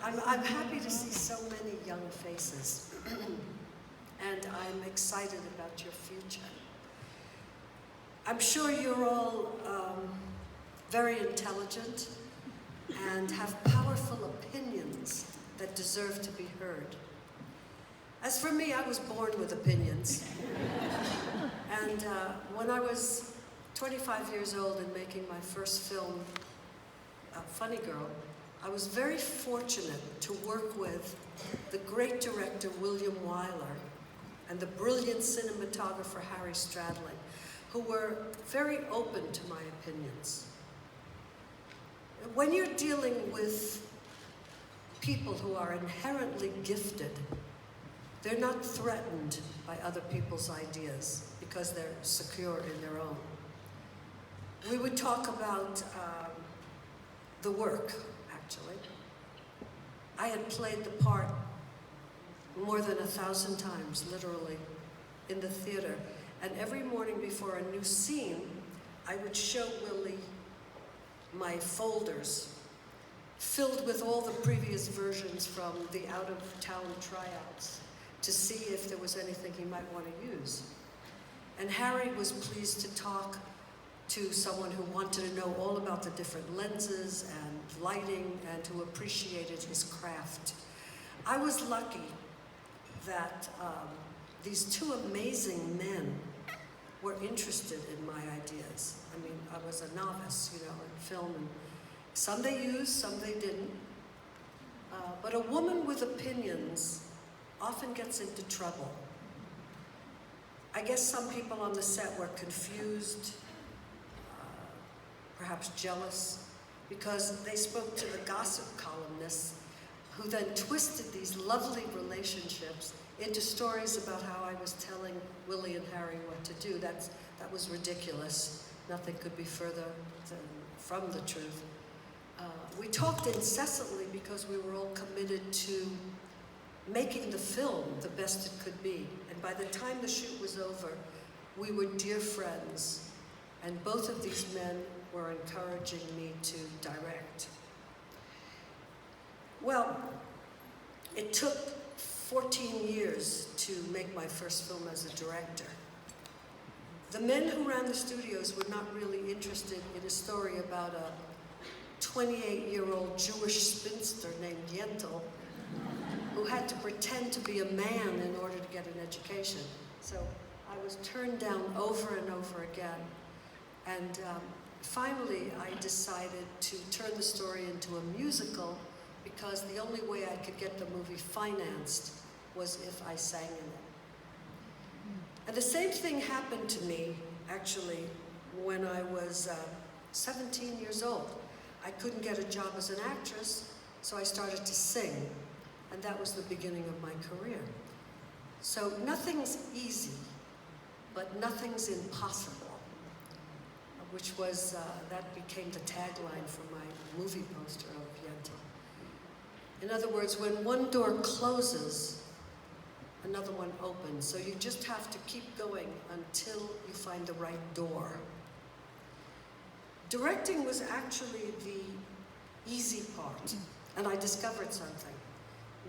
I'm happy to see so many young faces, and I'm excited about your future. I'm sure you're all very intelligent and have powerful opinions that deserve to be heard. As for me, I was born with opinions. And when I was 25 years old and making my first film, Funny Girl, I was very fortunate to work with the great director William Wyler and the brilliant cinematographer Harry Stradling, who were very open to my opinions. When you're dealing with people who are inherently gifted, they're not threatened by other people's ideas because they're secure in their own. We would talk about the work, actually. I had played the part more than 1,000 times, literally, in the theater. And every morning before a new scene, I would show Willie my folders filled with all the previous versions from the out-of-town tryouts to see if there was anything he might want to use. And Harry was pleased to talk to someone who wanted to know all about the different lenses and lighting and who appreciated his craft. I was lucky that these two amazing men were interested in my ideas. I mean, I was a novice, you know, in film, and some they used, some they didn't. But a woman with opinions often gets into trouble. I guess some people on the set were confused, perhaps jealous, because they spoke to the gossip columnists who then twisted these lovely relationships into stories about how I was telling Willie and Harry what to do. That was ridiculous. Nothing could be further from the truth. We talked incessantly because we were all committed to making the film the best it could be. And by the time the shoot was over, we were dear friends. And both of these men were encouraging me to direct. Well, it took 14 years to make my first film as a director. The men who ran the studios were not really interested in a story about a 28-year-old Jewish spinster named Yentl who had to pretend to be a man in order to get an education. So I was turned down over and over again. And finally, I decided to turn the story into a musical because the only way I could get the movie financed was if I sang in it. And the same thing happened to me, actually, when I was 17 years old. I couldn't get a job as an actress, so I started to sing, and that was the beginning of my career. So nothing's easy, but nothing's impossible, which was, that became the tagline for my movie poster of Yentl. In other words, when one door closes, another one opens. So you just have to keep going until you find the right door. Directing was actually the easy part, and I discovered something.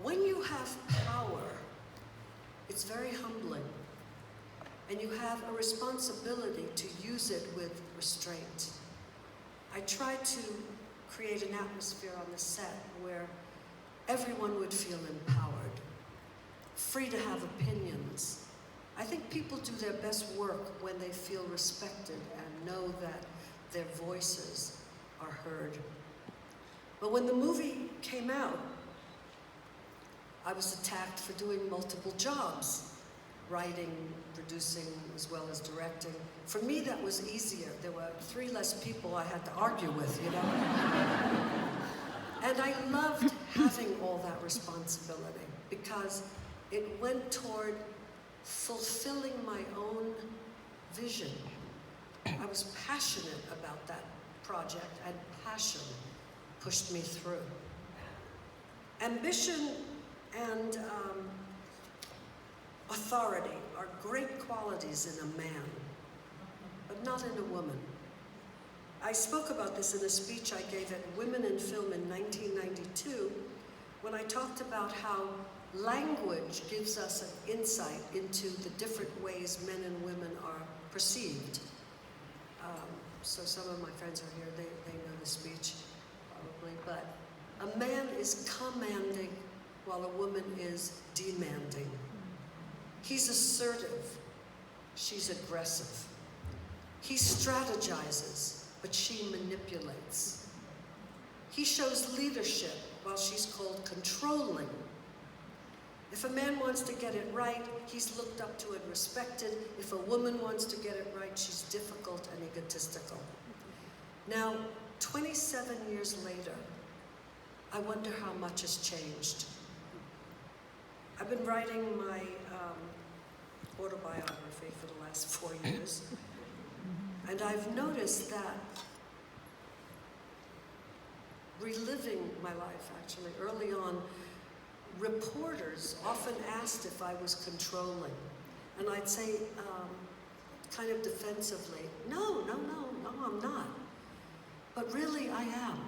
When you have power, it's very humbling, and you have a responsibility to use it with restraint. I tried to create an atmosphere on the set where everyone would feel empowered, free to have opinions. I think people do their best work when they feel respected and know that their voices are heard. But when the movie came out, I was attacked for doing multiple jobs, writing, producing, as well as directing. For me, that was easier. There were 3 less people I had to argue with, you know? And I loved having all that responsibility because it went toward fulfilling my own vision. I was passionate about that project, and passion pushed me through. Ambition and authority are great qualities in a man, but not in a woman. I spoke about this in a speech I gave at Women in Film in 1992. 1992, when I talked about how language gives us an insight into the different ways men and women are perceived. So some of my friends are here, they know the speech, probably, but a man is commanding while a woman is demanding. He's assertive, she's aggressive. He strategizes, but she manipulates. He shows leadership while she's called controlling. If a man wants to get it right, he's looked up to and respected. If a woman wants to get it right, she's difficult and egotistical. Now, 27 years later, I wonder how much has changed. I've been writing my autobiography for the last 4 years, and I've noticed that reliving my life, actually, early on, reporters often asked if I was controlling. And I'd say, kind of defensively, no, I'm not. But really, I am.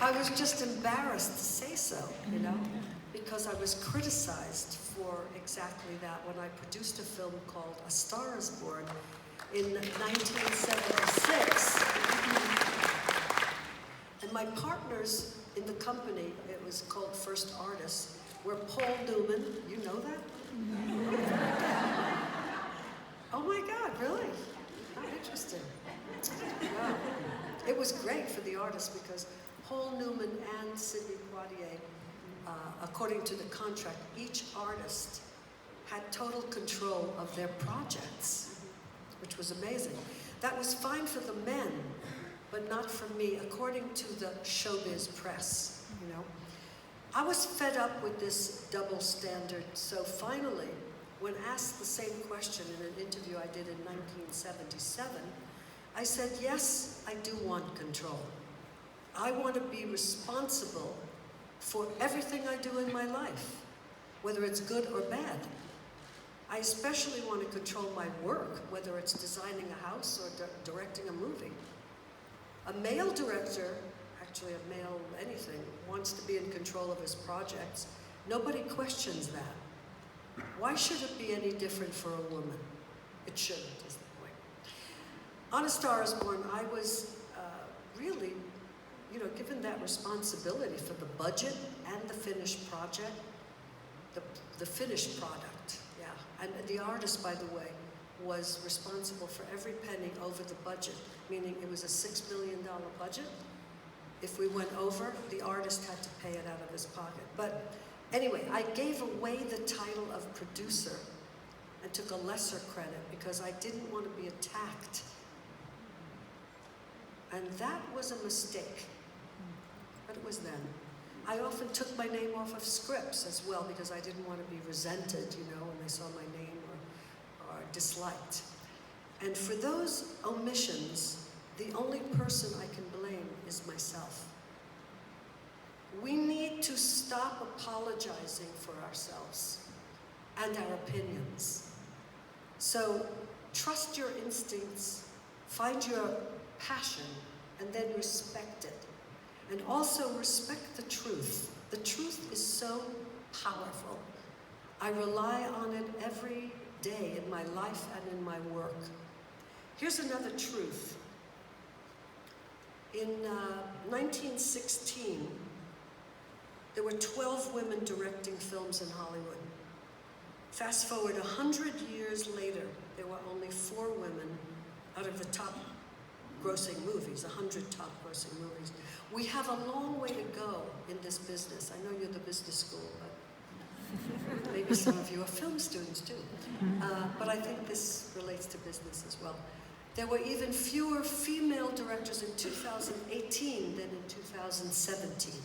I was just embarrassed to say so, you know, because I was criticized for exactly that when I produced a film called A Star is Born in 1976. And my partners in the company, it was called First Artists, were Paul Newman, you know that? Oh my God, really? How interesting. Wow. It was great for the artists because Paul Newman and Sidney Poitier, according to the contract, each artist had total control of their projects, which was amazing. That was fine for the men, but not for me, according to the showbiz press, you know. I was fed up with this double standard, so finally, when asked the same question in an interview I did in 1977, I said, yes, I do want control. I want to be responsible for everything I do in my life, whether it's good or bad. I especially want to control my work, whether it's designing a house or directing a movie. A male director, actually a male anything, wants to be in control of his projects. Nobody questions that. Why should it be any different for a woman? It shouldn't, is the point. On A Star is Born, I was really, you know, given that responsibility for the budget and the finished project, the finished product, yeah. And the artist, by the way, was responsible for every penny over the budget, meaning it was a $6 million budget. If we went over, the artist had to pay it out of his pocket. But anyway, I gave away the title of producer and took a lesser credit because I didn't want to be attacked. And that was a mistake. But it was then. I often took my name off of scripts as well because I didn't want to be resented, you know, when they saw my name or disliked. And for those omissions, the only person I can blame is myself. We need to stop apologizing for ourselves and our opinions. So trust your instincts, find your passion, and then respect it. And also respect the truth. The truth is so powerful. I rely on it every day in my life and in my work. Here's another truth. In 1916, there were 12 women directing films in Hollywood. Fast forward 100 years later, there were only 4 women out of the top grossing movies, 100 top grossing movies. We have a long way to go in this business. I know you're the business school, but maybe some of you are film students too. But I think this relates to business as well. There were even fewer female directors in 2018 than in 2017.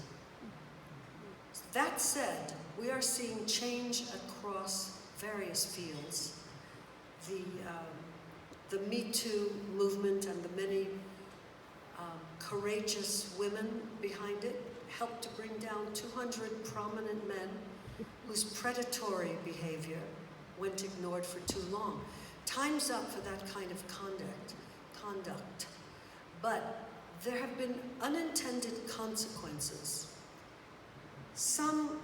That said, we are seeing change across various fields. The Me Too movement and the many courageous women behind it helped to bring down 200 prominent men whose predatory behavior went ignored for too long. Time's up for that kind of conduct. But there have been unintended consequences. Some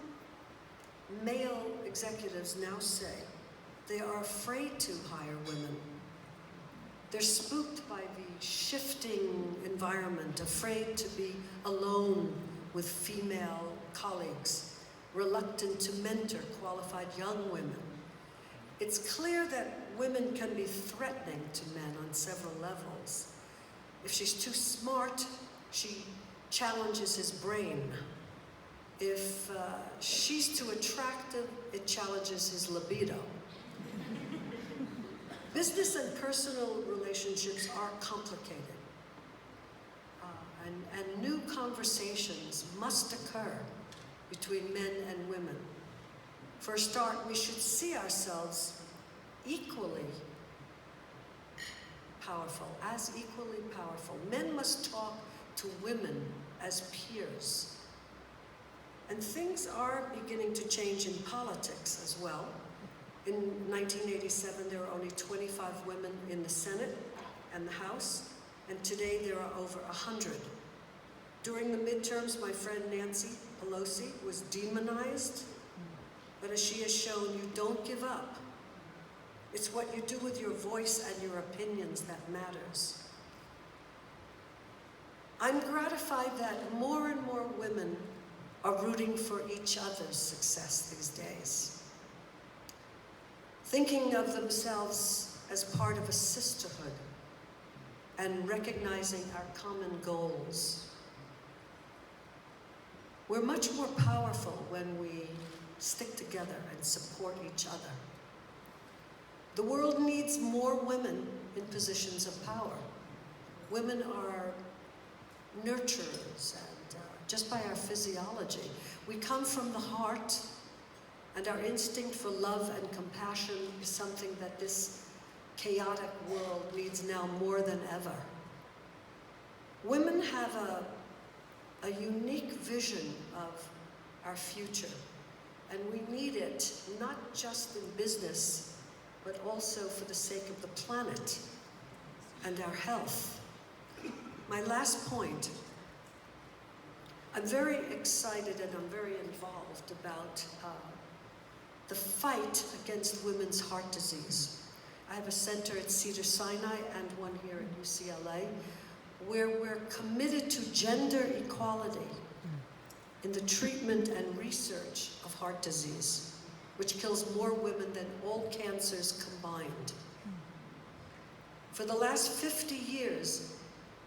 male executives now say they are afraid to hire women. They're spooked by the shifting environment, afraid to be alone with female colleagues, reluctant to mentor qualified young women. It's clear that women can be threatening to men on several levels. If she's too smart, she challenges his brain. If she's too attractive, it challenges his libido. Business and personal relationships are complicated. And new conversations must occur between men and women. For a start, we should see ourselves equally powerful, as equally powerful. Men must talk to women as peers. And things are beginning to change in politics as well. In 1987, there were only 25 women in the Senate and the House, and today there are over 100. During the midterms, my friend Nancy Pelosi was demonized, but as she has shown, you don't give up. It's what you do with your voice and your opinions that matters. I'm gratified that more and more women are rooting for each other's success these days, thinking of themselves as part of a sisterhood and recognizing our common goals. We're much more powerful when we stick together and support each other. The world needs more women in positions of power. Women are nurturers, and just by our physiology, we come from the heart, and our instinct for love and compassion is something that this chaotic world needs now more than ever. Women have a unique vision of our future, and we need it not just in business, but also for the sake of the planet and our health. My last point, I'm very excited and I'm very involved about the fight against women's heart disease. I have a center at Cedars-Sinai and one here at UCLA, where we're committed to gender equality in the treatment and research of heart disease, which kills more women than all cancers combined. For the last 50 years,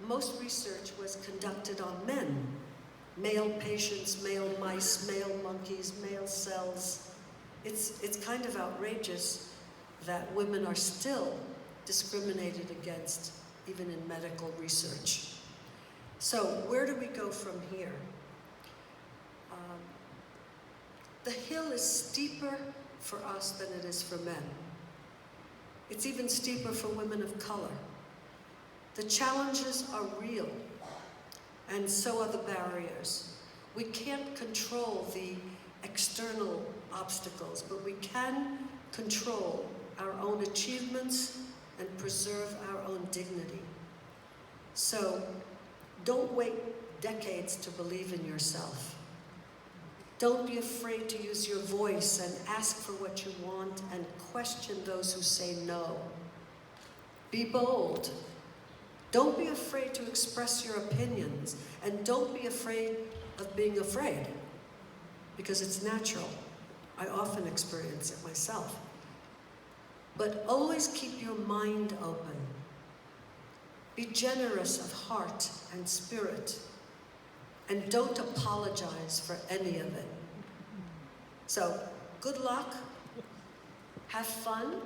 most research was conducted on men, male patients, male mice, male monkeys, male cells. It's kind of outrageous that women are still discriminated against, even in medical research. So where do we go from here? The hill is steeper for us than it is for men. It's even steeper for women of color. The challenges are real, and so are the barriers. We can't control the external obstacles, but we can control our own achievements and preserve our own dignity. So don't wait decades to believe in yourself. Don't be afraid to use your voice and ask for what you want and question those who say no. Be bold. Don't be afraid to express your opinions, and don't be afraid of being afraid, because it's natural. I often experience it myself. But always keep your mind open. Be generous of heart and spirit, and don't apologize for any of it. So, good luck, have fun,